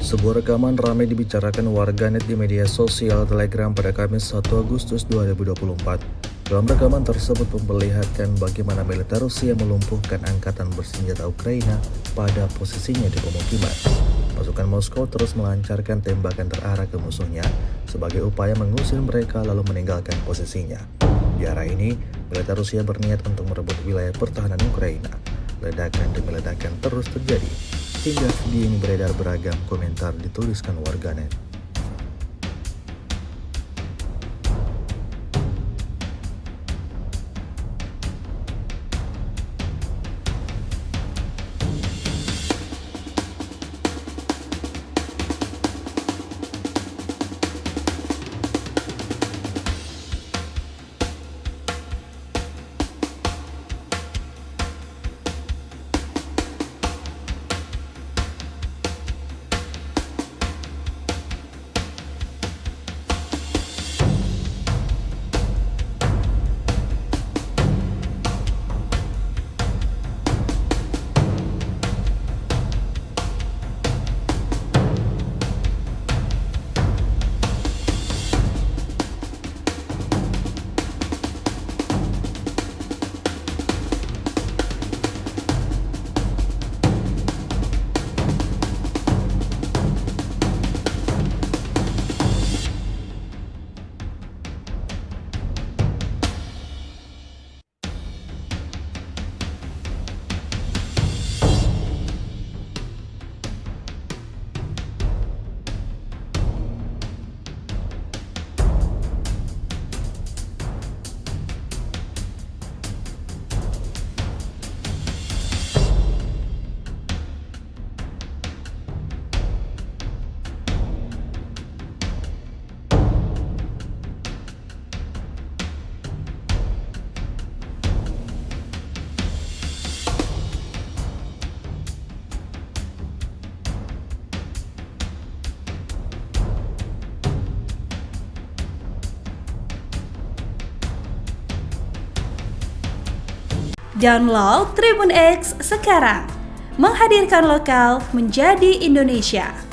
Sebuah rekaman ramai dibicarakan warganet di media sosial Telegram pada Kamis 1 Agustus 2024. Dalam rekaman tersebut memperlihatkan bagaimana militer Rusia melumpuhkan angkatan bersenjata Ukraina pada posisinya di pemukiman. Pasukan Moskow terus melancarkan tembakan terarah ke musuhnya sebagai upaya mengusir mereka lalu meninggalkan posisinya. Di arah ini, militer Rusia berniat untuk merebut wilayah pertahanan Ukraina. Ledakan demi ledakan terus terjadi, hingga video ini beredar beragam komentar dituliskan warganet. Download Tribun X sekarang, menghadirkan lokal menjadi Indonesia.